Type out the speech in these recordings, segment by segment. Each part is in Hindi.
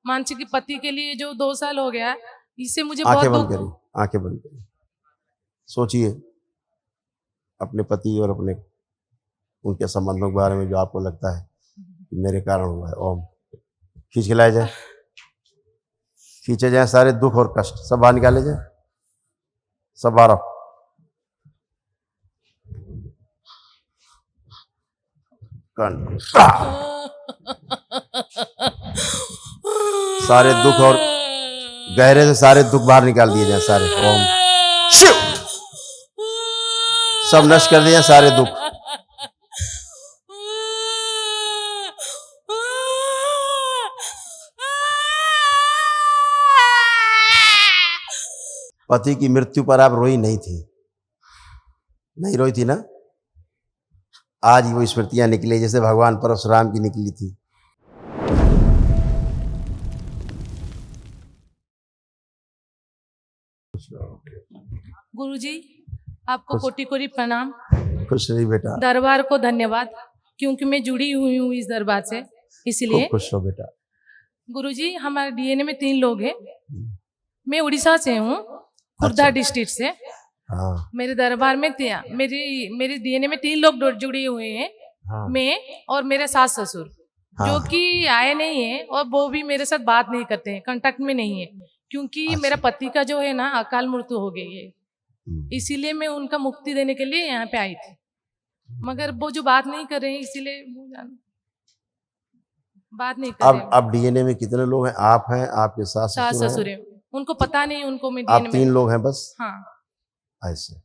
मानसी के पति के लिए जो 2 साल हो गया, इससे मुझे आंखें बहुत बंद करिए, आंखें बंद करिए, सोचिए अपने पति और अपने उनके संबंधों के बारे में जो आपको लगता है कि मेरे कारण हुआ है। ओम खींच के लाया जाए, खींचे जाए सारे दुख और कष्ट सब बाहर निकाले जाए, सब बाहर। सारे दुख और गहरे से सारे दुख बाहर निकाल दिए जाए सारे। ओम शिव सब नष्ट कर दिए सारे दुख। पति की मृत्यु पर आप रोई नहीं थी, नहीं रोई थी ना। आज वो स्मृतियां निकली जैसे भगवान परशुराम की निकली थी। गुरुजी आपको कोटि कोटि प्रणाम। खुश रही बेटा, दरबार को धन्यवाद, क्योंकि मैं जुड़ी हुई हूँ इस दरबार से, इसलिए। खूब खुश हो बेटा। गुरुजी हमारे डीएनए में 3 लोग हैं। मैं उड़ीसा से हूँ, खुर्दा अच्छा। डिस्ट्रिक्ट से। हाँ मेरे दरबार में मेरे डीएनए में 3 लोग जुड़े हुए हैं। हाँ मैं और मेरे सास ससुर, हाँ। जो कि आए नहीं है और वो भी मेरे साथ बात नहीं करते हैं, कांटेक्ट में नहीं है, क्योंकि अच्छा। मेरा पति का जो है ना अकाल मृत्यु हो गई है। इसीलिए मैं उनका मुक्ति देने के लिए यहाँ पे आई थी, मगर वो जो बात नहीं कर रहे हैं, इसीलिए बात नहीं कर रहे हैं। अब डीएनए में कितने लोग हैं? आप हैं, आपके सास ससुर है, उनको पता नहीं, उनको मैं आप डीएनए 3 लोग हैं बस। हाँ। ऐसे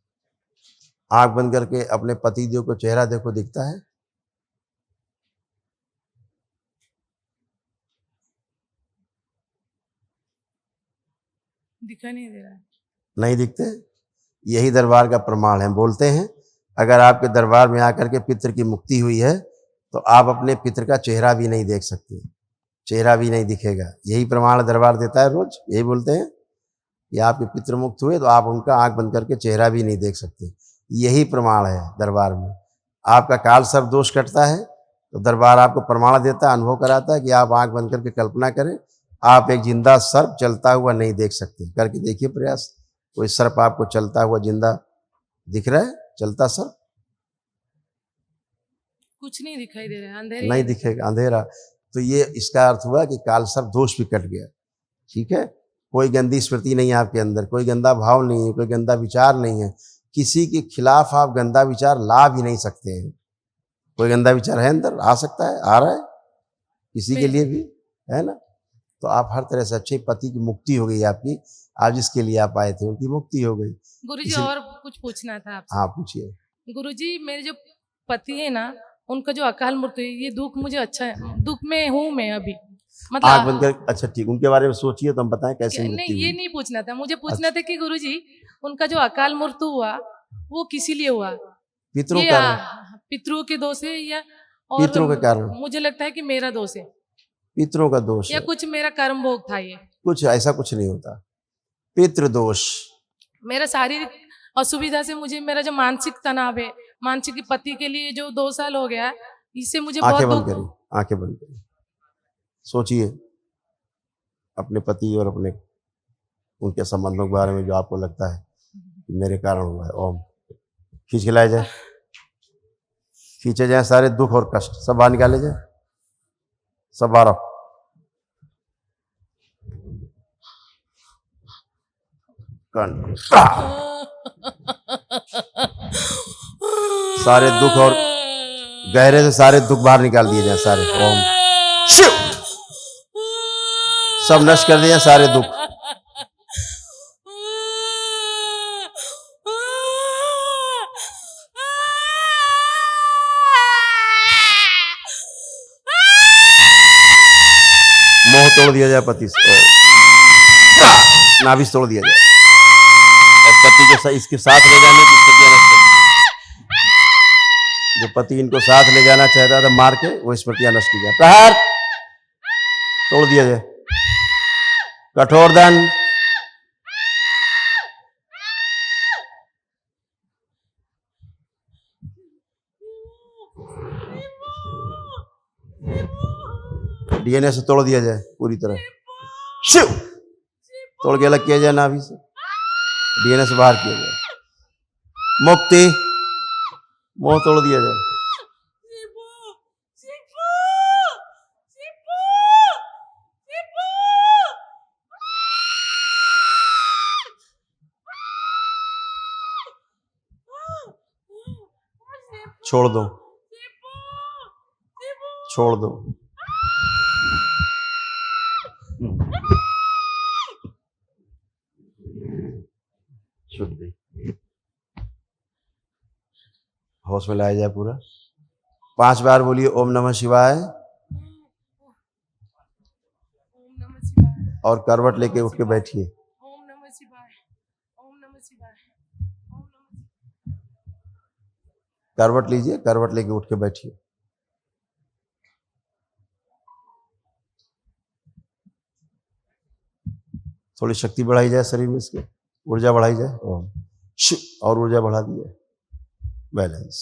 आंख बंद करके अपने पति देव को चेहरा देखो, दिखता है? दिखाई नहीं दे रहा है। नहीं दिखते? यही दरबार का प्रमाण है। बोलते हैं अगर आपके दरबार में आकर के पितृ की मुक्ति हुई है तो आप अपने पितृ का चेहरा भी नहीं देख सकते, चेहरा भी नहीं दिखेगा। यही प्रमाण दरबार देता है रोज। यही बोलते हैं कि आपके पितृ मुक्त हुए तो आप उनका आंख बंद करके चेहरा भी नहीं देख सकते। यही प्रमाण है दरबार में। आपका काल सर्प दोष कटता है तो दरबार आपको प्रमाण देता है, अनुभव कराता है कि आप आंख बंद करके कल्पना करें, आप एक जिंदा सर्प चलता हुआ नहीं देख सकते। करके देखिए प्रयास, कोई सर्प आपको चलता हुआ जिंदा दिख रहा है? चलता सर्प कुछ नहीं दिखाई दे रहा है, अंधेरे नहीं दिखेगा, अंधेरा। तो ये इसका अर्थ हुआ कि काल सर्प दोष भी कट गया। ठीक है, कोई गंदी स्मृति नहीं है आपके अंदर, कोई गंदा भाव नहीं है, कोई गंदा विचार नहीं है। किसी के खिलाफ आप गंदा विचार ला भी नहीं सकते हैं। कोई गंदा विचार है अंदर? आ सकता है, आ रहा है किसी के लिए भी, है ना। तो आप हर तरह से अच्छे पति की मुक्ति हो गई आपकी। आज जिसके लिए आप आए थे उनकी मुक्ति हो गई। गुरुजी और कुछ पूछना था आपसे। हाँ पूछिए। गुरुजी मेरे जो पति है ना, उनका जो अकाल मृत्यु है, ये दुख मुझे अच्छा है, दुख में हूँ मैं अभी, मतलब आँख बंद कर। अच्छा ठीक, उनके बारे में सोचिए तो हम बताएं कैसे नहीं, मृत्यु ये हुई। नहीं पूछना था मुझे। पूछना था कि गुरुजी उनका जो अकाल मृत्यु हुआ वो किसी लिए हुआ? पितरों ये कारण, पितरों के दोष है या और पितरों के कारण? मुझे लगता है कि मेरा दोष है पितरों का दोष या है। कुछ मेरा कर्म भोग था। ये कुछ ऐसा कुछ नहीं होता, पितृ दोष। मेरा शारीरिक असुविधा से मुझे, मेरा जो मानसिक तनाव है, मानसिक पति के लिए जो 2 साल हो गया, इससे मुझे बहुत आंखें बंद दुख। करिए, आंखें बंद करिए, सोचिए अपने पति और अपने उनके संबंधों के बारे में जो आपको लगता है कि मेरे कारण हुआ है। ओम खींच के लाया जाए, खींचे जाए सारे दुख और कष्ट सब बाहर निकाले जाए, सब बाहर। सारे दुख और गहरे से सारे दुख बाहर निकाल दिए जाए सारे। ओम शिव सब नष्ट कर दिए सारे दुख। मोह तोड़ दिया जाए पति से, नाभि तोड़ दिया जाए और पति को इसके साथ ले जाने की स्मृतियां नष्ट कर दी। जो पति इनको साथ ले जाना चाहता था मार के, वो स्मृतियां नष्ट की जाए। प्रहार तोड़ दिया जाए, कठोर दंड। डीएनए से तोड़ दिया जाए पूरी तरह। शिव तोड़ के अलग किया जाए नाभि से, डीएनए से बाहर किया जाए, मुक्ति, मोह तोड़ दिया जाए। छोड़ दो, छोड़ दो। शुद्धि, होश में लाया जाए पूरा। 5 बार बोलिए ओम नमः शिवाय, और करवट लेके उठ के बैठिए। ओम नमः शिवाय, ओम नमः शिवाय, ओम नमः। करवट लीजिए, करवट लेके उठ के बैठिए। थोड़ी शक्ति बढ़ाई जाए शरीर में, इसके ऊर्जा बढ़ाई जाए। ओम और ऊर्जा बढ़ा दी जाए। बैलेंस।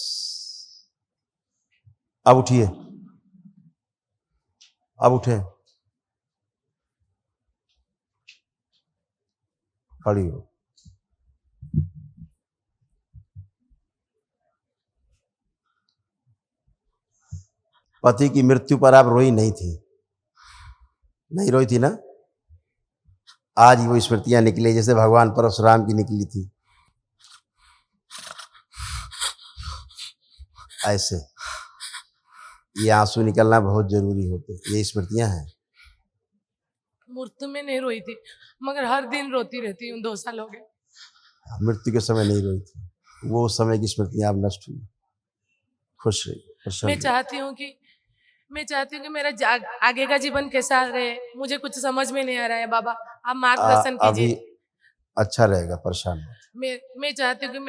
अब उठिए, अब उठे, खड़ी हो। पति की मृत्यु पर आप रोई नहीं थी, नहीं रोई थी ना? आज वो स्मृतियां निकली जैसे भगवान परशुराम की निकली थी, ऐसे ये आंसू निकलना बहुत जरूरी होते। ये स्मृतियां हैं। मृत्यु में नहीं रोई थी, मगर हर दिन रोती रहती हूँ। 2 साल हो गए। मृत्यु के समय नहीं रोई थी, वो समय की स्मृतियां अब नष्ट हुई। खुश रही, प्रसन्न मैं रही। चाहती हूँ कि मेरा आगे का जीवन कैसा रहे, मुझे कुछ समझ में नहीं आ रहा है। बाबा आप मार्गदर्शन अभी कीजिए। अच्छा रहेगा, परेशान मत। मैं चाहती हूँ कि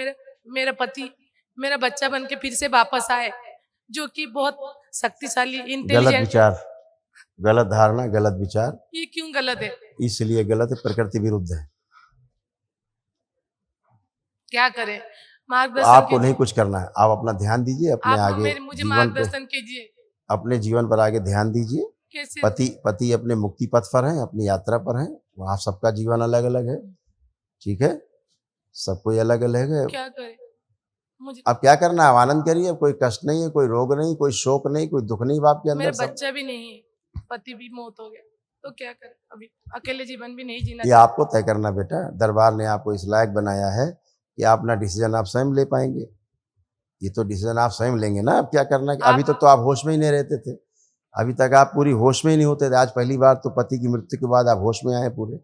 मेरा पति मेरा बच्चा बन के फिर से वापस आए, जो कि बहुत शक्तिशाली, गलत इंटेलिजेंट। विचार, गलत धारणा, गलत विचार। ये क्यों गलत है? इसलिए गलत है, प्रकृति विरुद्ध है। क्या करें? तो मार्गदर्शन आपको नहीं कीजिए। कुछ करना है, आप अपना ध्यान दीजिए अपने आप आगे मुझे जीवन पे, मार्गदर्शन कीजिए। अपने जीवन पर आगे ध्यान दीजिए। कैसे? पति अपने मुक्ति पथ पर हैं, अपनी यात्रा पर हैं। वहाँ सबका जीवन अलग अलग है, ठीक है? सब कोई अलग अलग है। क्या करें? मुझे अब क्या करना है? आनंद करिए। अब कोई कष्ट नहीं है, कोई रोग नहीं, कोई शोक नहीं, कोई दुख नहीं बाप के अंदर। मेरा सब बच्चा भी नहीं है, पति भी मौत हो गया, तो क्या करें? अभी अकेले जीवन भी नहीं जीना ये आपको तय करना बेटा। दरबार ने आपको इस लायक बनाया है कि आप अपना डिसीजन आप स्वयं ले पाएंगे। ये तो डिसीजन आप स्वयं लेंगे ना। अब क्या करना है? अभी तक तो आप होश में ही नहीं रहते थे, अभी तक आप पूरी होश में ही नहीं होते थे। आज पहली बार तो पति की मृत्यु के बाद आप होश में आए पूरे।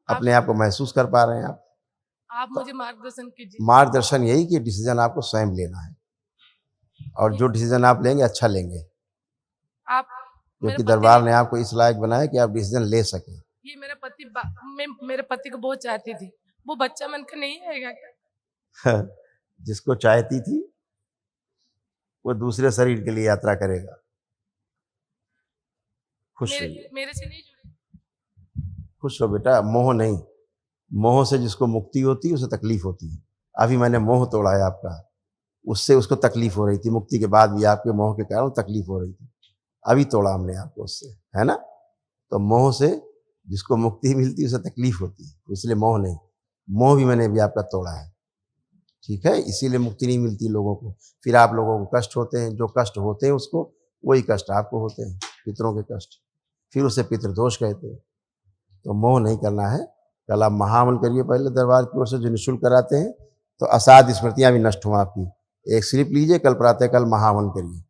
अपने आप को महसूस कर पा रहे हैं आप। आप मुझे मार्गदर्शन कीजिए। मार्गदर्शन यही कि डिसीजन आपको स्वयं लेना है, और जो डिसीजन आप लेंगे अच्छा लेंगे, आप क्योंकि दरबार ने आपको इस लायक बनाया कि आप डिसीजन ले सकें। ये मेरा पति मैं मेरे पति को बहुत चाहती थी, वो बच्चा बनकर नहीं आएगा क्या? जिसको चाहती थी वो दूसरे शरीर के लिए यात्रा करेगा। खुश रहिए, मेरे से नहीं जुड़े। खुश हो बेटा। मोह नहीं, मोह से जिसको मुक्ति होती है उसे तकलीफ होती है। अभी मैंने मोह तोड़ा है आपका, उससे उसको तकलीफ हो रही थी। मुक्ति के बाद भी आपके मोह के कारण तकलीफ हो रही थी, अभी तोड़ा हमने आपको उससे, है ना? तो मोह से जिसको मुक्ति मिलती है उसे तकलीफ होती है, इसलिए मोह नहीं। मोह भी मैंने अभी आपका तोड़ा है, ठीक है? इसीलिए मुक्ति नहीं मिलती लोगों को। फिर आप लोगों को कष्ट होते हैं, जो कष्ट होते हैं उसको, वही कष्ट आपको होते हैं, पितरों के कष्ट। फिर उसे पितृदोष कहते हैं। तो मोह नहीं करना है। कल आप महावन करिए पहले दरबार की ओर से, जो निःशुल्क कराते हैं, तो असाध्य स्मृतियाँ भी नष्ट हों आपकी। एक स्लिप लीजिए, कल प्रातः कल महावन करिए।